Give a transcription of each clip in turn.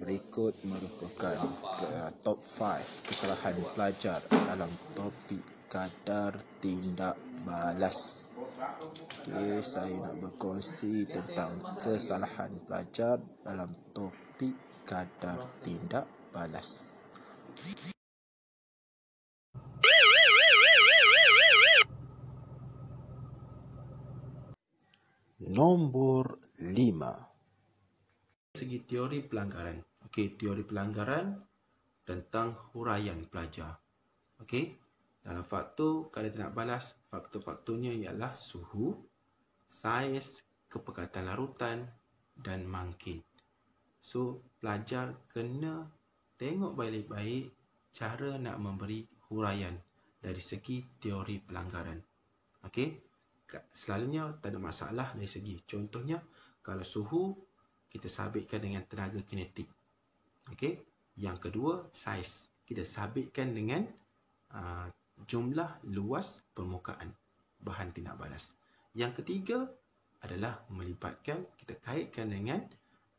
Berikut merupakan top 5 kesalahan pelajar dalam topik kadar tindak balas. Okey, saya nak berkongsi tentang kesalahan pelajar dalam topik kadar tindak balas. Nombor 5. Segi teori pelanggaran. Okey, teori pelanggaran tentang huraian pelajar. Okey, dalam faktor kadar tindak balas, faktor-faktornya ialah suhu, saiz, kepekatan larutan dan mangkin. So, pelajar kena tengok baik-baik cara nak memberi huraian dari segi teori pelanggaran. Okey, selalunya tak ada masalah dari segi. Contohnya, kalau suhu kita sabitkan dengan tenaga kinetik. Okey. Yang kedua, saiz. Kita sabitkan dengan jumlah luas permukaan bahan tindak balas. Yang ketiga adalah melibatkan, kita kaitkan dengan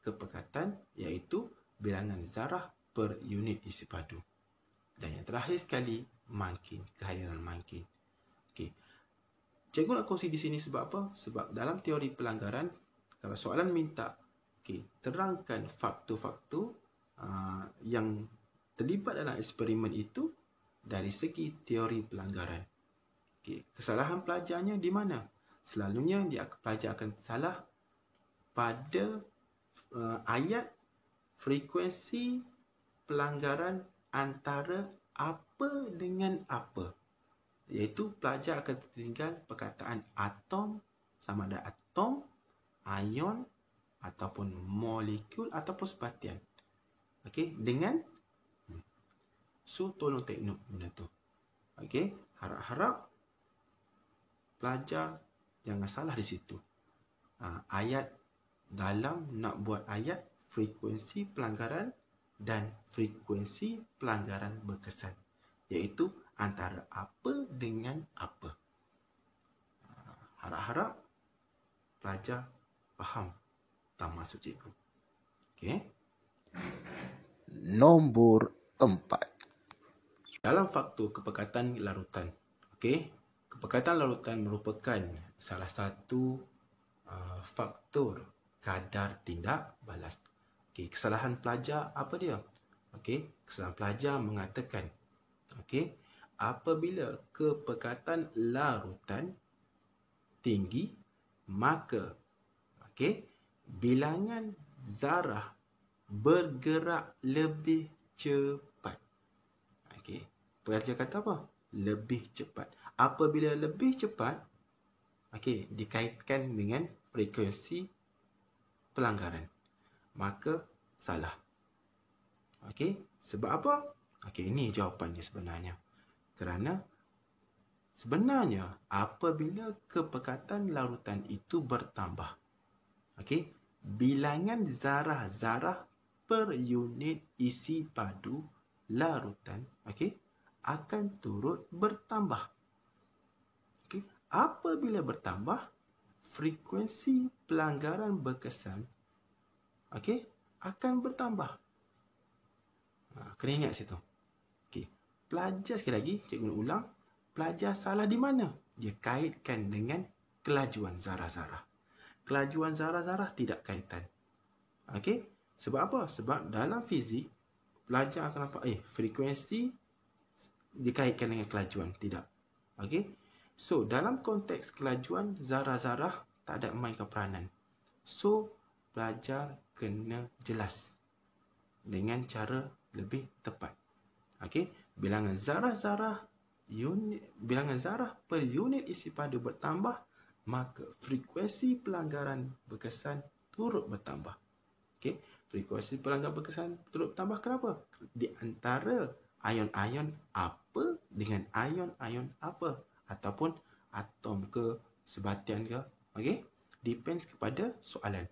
kepekatan, iaitu bilangan zarah per unit isi padu. Dan yang terakhir sekali, mangkin, kehadiran mangkin. Okey. Cikgu nak kongsi di sini sebab apa? Sebab dalam teori pelanggaran, kalau soalan minta terangkan faktor-faktor yang terlibat dalam eksperimen itu dari segi teori pelanggaran. Kesalahan pelajarnya di mana? Selalunya pelajar akan salah pada ayat frekuensi pelanggaran antara apa dengan apa. Iaitu pelajar akan tertinggal perkataan atom, sama ada atom, ion, ataupun molekul ataupun sebatian. Okey, dengan tolong take note benda tu. Okey, harap-harap pelajar jangan salah di situ. Ayat dalam nak buat ayat frekuensi pelanggaran dan frekuensi pelanggaran berkesan, iaitu antara apa dengan apa. Harap-harap pelajar faham tak maksud cikgu. Okey. Nombor 4. Dalam faktor kepekatan larutan. Okey. Kepekatan larutan merupakan salah satu faktor kadar tindak balas. Okey, kesalahan pelajar apa dia? Okey, kesalahan pelajar mengatakan, okey, apabila kepekatan larutan tinggi, maka bilangan zarah bergerak lebih cepat. Okey, pelajar kata apa? Lebih cepat. Apabila lebih cepat, dikaitkan dengan frekuensi pelanggaran, maka salah. Okey, sebab apa? Okey, ini jawapannya sebenarnya. Kerana sebenarnya apabila kepekatan larutan itu bertambah, bilangan zarah-zarah per unit isi padu larutan akan turut bertambah. Apabila bertambah, frekuensi pelanggaran berkesan akan bertambah. Kena ingat situ. Pelajar, sekali lagi cikgu nak ulang, pelajar salah di mana? Dia kaitkan dengan kelajuan zarah-zarah. Kelajuan zarah-zarah tidak kaitan. Sebab apa? Sebab dalam fizik, pelajar akan nampak, frekuensi dikaitkan dengan kelajuan. Tidak. So, dalam konteks kelajuan, zarah-zarah tak ada memainkan peranan. So, pelajar kena jelas dengan cara lebih tepat. Bilangan zarah-zarah, bilangan zarah per unit isi padu bertambah, maka frekuensi pelanggaran berkesan turut bertambah. Frekuensi pelanggaran berkesan turut bertambah kenapa? Di antara ion-ion apa dengan ion-ion apa, ataupun atom ke, sebatian ke, depends kepada soalan.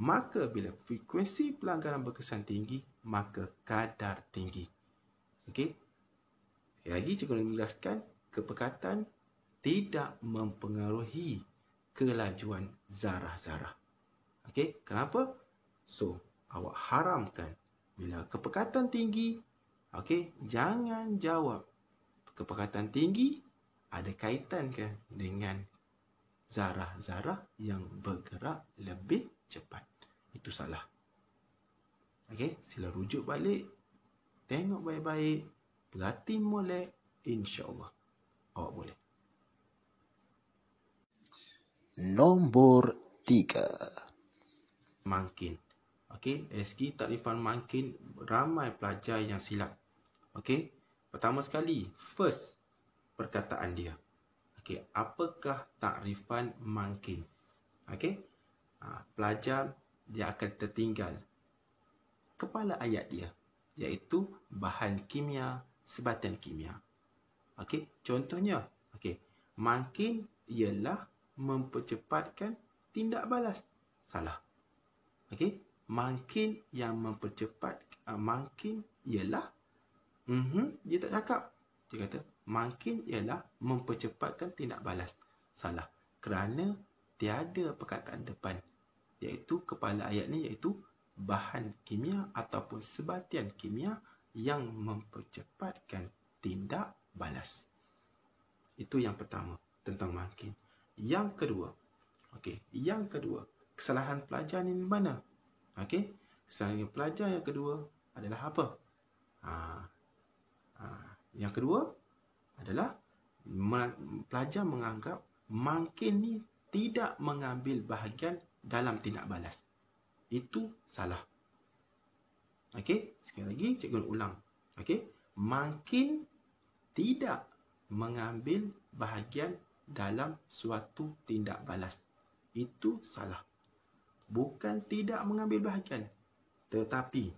Maka bila frekuensi pelanggaran berkesan tinggi, maka kadar tinggi. Sekali lagi cikgu nak jelaskan, kepekatan tidak mempengaruhi kelajuan zarah-zarah. Kenapa? So, awak haramkan. Bila kepekatan tinggi, okey, jangan jawab. Kepekatan tinggi ada kaitan kan dengan zarah-zarah yang bergerak lebih cepat. Itu salah. Okey, sila rujuk balik, tengok baik-baik, perhati molek, insya-Allah awak boleh. Nombor 3. Mangkin. Okey, dari segi takrifan mangkin, ramai pelajar yang silap. Okey, pertama sekali, first perkataan dia. Okey, apakah takrifan mangkin? Okey, pelajar dia akan tertinggal kepala ayat dia, iaitu bahan kimia, sebatan kimia. Okey, contohnya, okey, mangkin ialah mempercepatkan tindak balas. Salah. Okey, mangkin yang mempercepat, mangkin ialah dia tak cakap. Dia kata mangkin ialah mempercepatkan tindak balas. Salah. Kerana tiada perkataan depan, iaitu kepala ayat ni iaitu bahan kimia ataupun sebatian kimia yang mempercepatkan tindak balas. Itu yang pertama tentang mangkin. Yang kedua, kesalahan pelajar ni mana? Okey, kesalahan pelajar yang kedua adalah apa? Yang kedua adalah pelajar menganggap mangkin ni tidak mengambil bahagian dalam tindak balas. Itu salah. Okey, sekali lagi cikgu ulang. Okey, mangkin tidak mengambil bahagian dalam suatu tindak balas. Itu salah. Bukan tidak mengambil bahagian, tetapi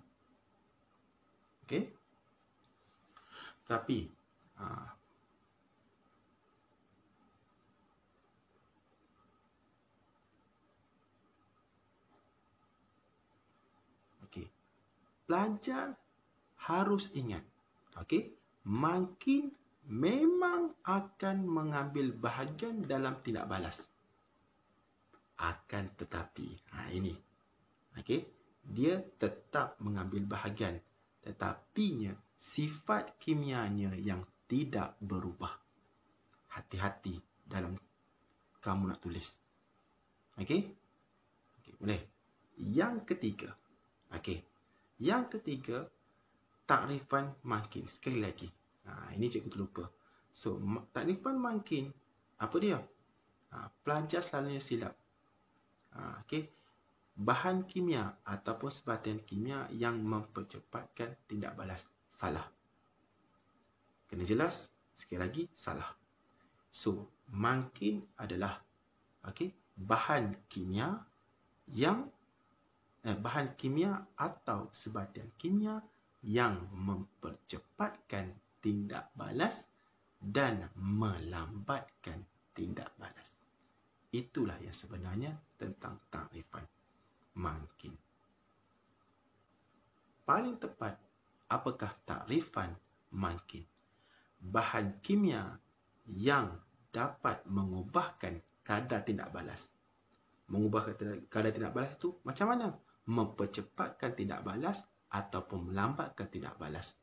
pelajar harus ingat, mangkin memang akan mengambil bahagian dalam tindak balas. Akan tetapi, ini, dia tetap mengambil bahagian, tetapinya sifat kimianya yang tidak berubah. Hati-hati dalam kamu nak tulis. Boleh. Yang ketiga, takrifan mangkin. Sekali lagi, ini cikgu terlupa. So, takrifan mangkin, apa dia? Pelajar selalunya silap. Bahan kimia ataupun sebatian kimia yang mempercepatkan tindak balas. Salah. Kena jelas, sekali lagi, salah. So, mangkin adalah bahan kimia atau sebatian kimia yang mempercepatkan tindak balas dan melambatkan tindak balas. Itulah yang sebenarnya tentang takrifan mangkin. Paling tepat, apakah takrifan mangkin? Bahan kimia yang dapat mengubahkan kadar tindak balas. Mengubah kadar tindak balas itu macam mana? Mempercepatkan tindak balas ataupun melambatkan tindak balas.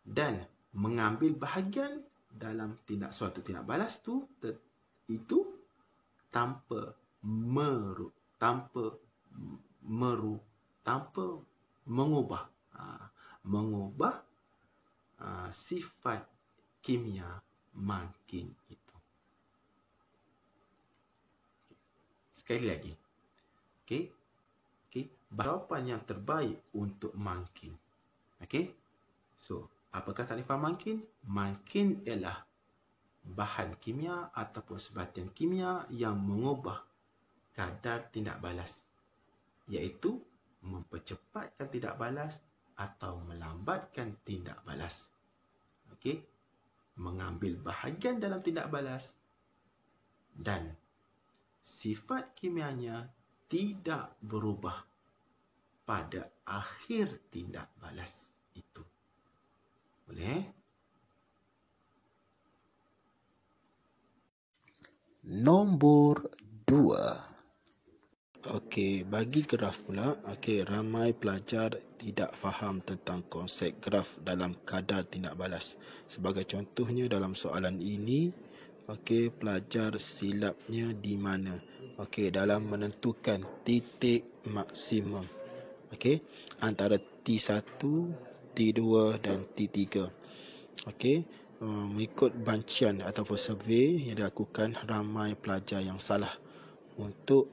Dan mengambil bahagian dalam suatu tindak balas itu tanpa mengubah sifat kimia mangkin itu. Sekali lagi, jawapan yang terbaik untuk mangkin. So, apakah takrifan mangkin? Mangkin ialah bahan kimia ataupun sebatian kimia yang mengubah kadar tindak balas, iaitu mempercepatkan tindak balas atau melambatkan tindak balas. Mengambil bahagian dalam tindak balas dan sifat kimianya tidak berubah pada akhir tindak balas itu. Boleh? Nombor 2. Okey, bagi graf pula, ramai pelajar tidak faham tentang konsep graf dalam kadar tindak balas. Sebagai contohnya dalam soalan ini, pelajar silapnya di mana? Dalam menentukan titik maksimum. Antara T1, T2 dan T3. Mengikut bancian ataupun survey yang dilakukan, ramai pelajar yang salah untuk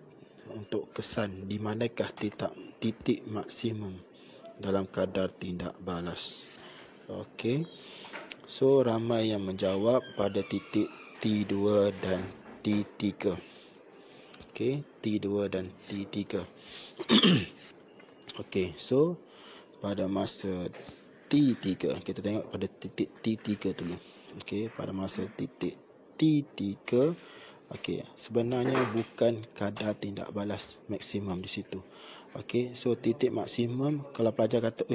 kesan di manakah titik maksimum dalam kadar tindak balas. So ramai yang menjawab pada titik T2 dan T3. T2 dan T3. So pada masa T3, kita tengok pada titik T3 dulu. Pada masa titik T3, sebenarnya bukan kadar tindak balas maksimum di situ. So titik maksimum, kalau pelajar kata,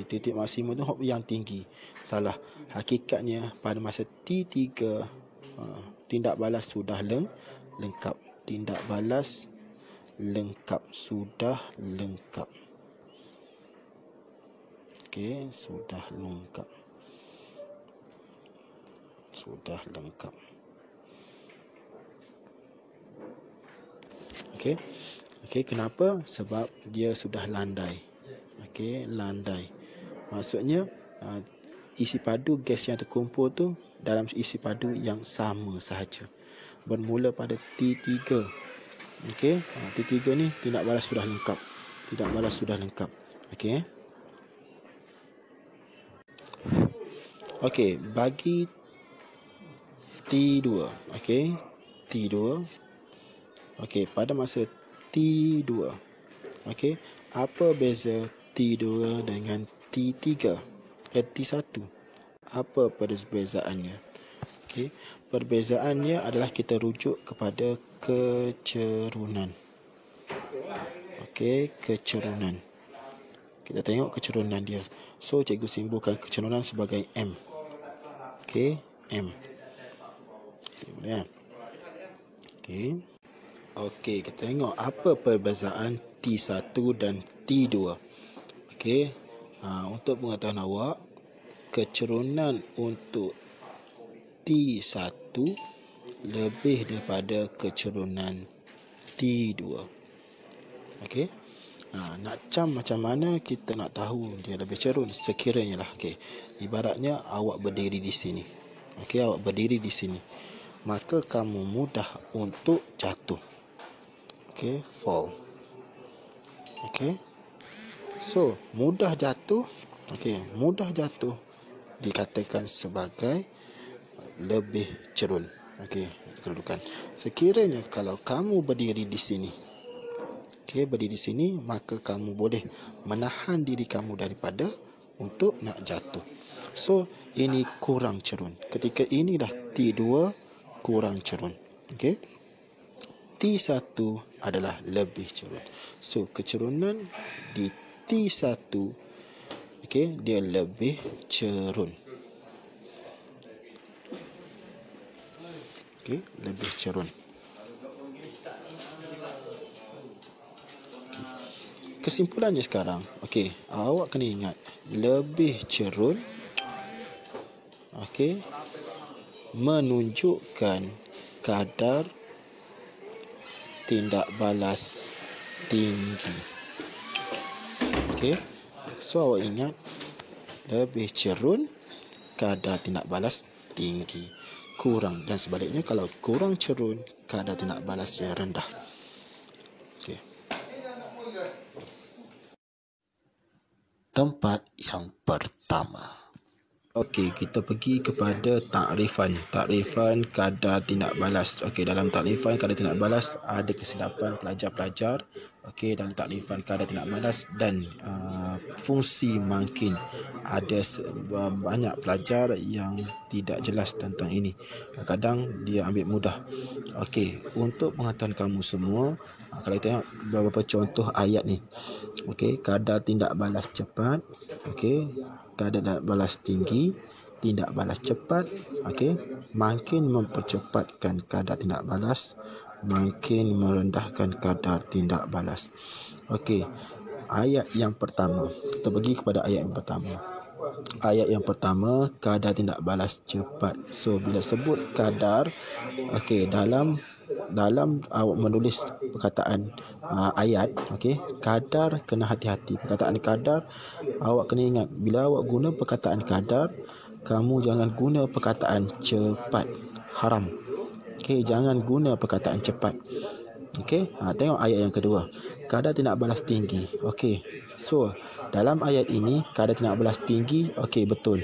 titik maksimum tu yang tinggi. Salah. Hakikatnya pada masa T3, tindak balas sudah lengkap. Tindak balas lengkap, sudah lengkap. Sudah lengkap. Sudah lengkap. Kenapa? Sebab dia sudah landai. Landai. Maksudnya isi padu gas yang terkumpul tu dalam isi padu yang sama sahaja. Bermula pada T3. T3 ni tindak balas sudah lengkap. Tindak balas sudah lengkap. Bagi T2. T2. Pada masa T2. Apa beza T2 dengan T3? T1. Apa perbezaannya? Perbezaannya adalah kita rujuk kepada kecerunan. Kecerunan. Kita tengok kecerunan dia. So cikgu simbolkan kecerunan sebagai M. M. Kita tengok apa perbezaan T1 dan T2. Untuk pengetahuan awak, kecerunan untuk T1 lebih daripada kecerunan T2. Nak cam macam mana kita nak tahu dia lebih cerun? Sekiranya lah, ibaratnya awak berdiri di sini. Awak berdiri di sini, maka kamu mudah untuk jatuh. Fall. So mudah jatuh. Mudah jatuh dikatakan sebagai lebih cerun. Kedudukan. Sekiranya kalau kamu berdiri di sini, berdiri di sini, maka kamu boleh menahan diri kamu daripada untuk nak jatuh. So ini kurang cerun. Ketika ini dah T2, kurang cerun. T1 adalah lebih cerun. So kecerunan di T1, dia lebih cerun. Lebih cerun. Kesimpulannya sekarang, awak kena ingat, lebih cerun menunjukkan kadar tindak balas tinggi. So awak ingat, lebih cerun kadar tindak balas tinggi. Kurang, dan sebaliknya, kalau kurang cerun, kadar tindak balas yang rendah. Tempat yang pertama. Kita pergi kepada takrifan kadar tindak balas. Dalam takrifan kadar tindak balas ada kesilapan pelajar-pelajar. Dalam takrifan kadar tindak balas dan fungsi makin ada banyak pelajar yang tidak jelas tentang ini. Kadang dia ambil mudah. Untuk pengetahuan kamu semua, kalau kita tengok beberapa contoh ayat ni. Kadar tindak balas cepat, kadar tindak balas tinggi, tindak balas cepat, makin mempercepatkan kadar tindak balas makin merendahkan kadar tindak balas. Okey, ayat yang pertama. Kita pergi kepada ayat yang pertama. Ayat yang pertama, kadar tindak balas cepat. So bila sebut kadar, okey, dalam awak menulis perkataan ayat, okey, kadar kena hati-hati. Perkataan kadar awak kena ingat, bila awak guna perkataan kadar, kamu jangan guna perkataan cepat. Haram. Okey, jangan guna perkataan cepat. Okey, tengok ayat yang kedua. Kadar tindak balas tinggi. Okey. So, dalam ayat ini kadar tindak balas tinggi, okey, betul.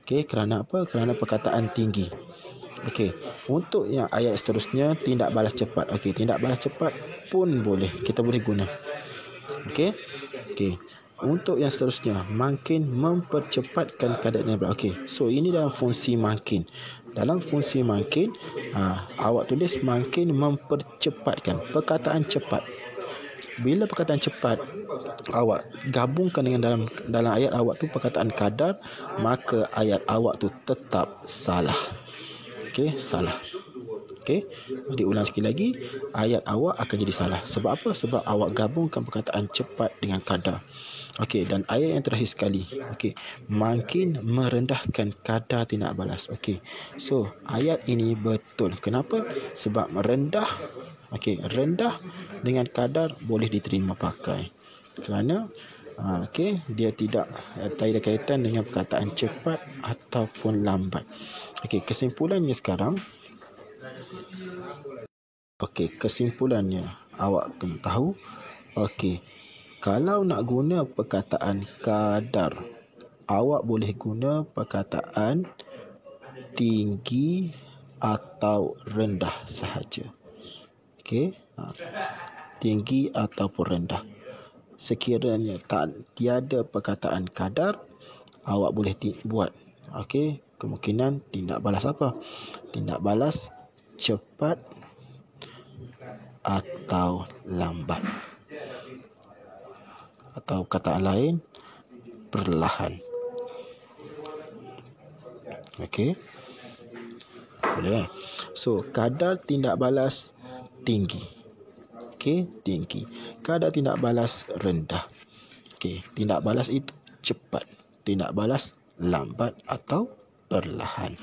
Okey, kerana apa? Kerana perkataan tinggi. Okey, untuk yang ayat seterusnya, tindak balas cepat. Okey, tindak balas cepat pun boleh, kita boleh guna. Okey. Okey. Untuk yang seterusnya, makin mempercepatkan kadar tindak balas. Okey, so ini dalam fungsi makin. Dalam fungsi makin, awak tulis makin mempercepatkan. Perkataan cepat. Bila perkataan cepat awak gabungkan dengan dalam ayat awak tu perkataan kadar, maka ayat awak tu tetap salah. Okey, salah. Okey, diulang sekali lagi, ayat awak akan jadi salah. Sebab apa? Sebab awak gabungkan perkataan cepat dengan kadar. Okey, dan ayat yang terakhir sekali. Okey, makin merendahkan kadar tindak balas. Okey, so ayat ini betul. Kenapa? Sebab merendah. Okey, rendah dengan kadar boleh diterima pakai. Kerana okey, dia tidak ada kaitan dengan perkataan cepat ataupun lambat. Okey, kesimpulannya sekarang. Okey, kesimpulannya awak kena tahu. Okey, kalau nak guna perkataan kadar, awak boleh guna perkataan tinggi atau rendah sahaja. Okey, tinggi ataupun rendah. Sekiranya tiada perkataan kadar, awak boleh buat. Okey, kemungkinan tindak balas apa? Tindak balas cepat atau lambat. Atau kataan lain, perlahan. Okey. Boleh. So, kadar tindak balas tinggi. Okey, tinggi. Kadar tindak balas rendah. Okey, tindak balas itu cepat. Tindak balas lambat atau perlahan.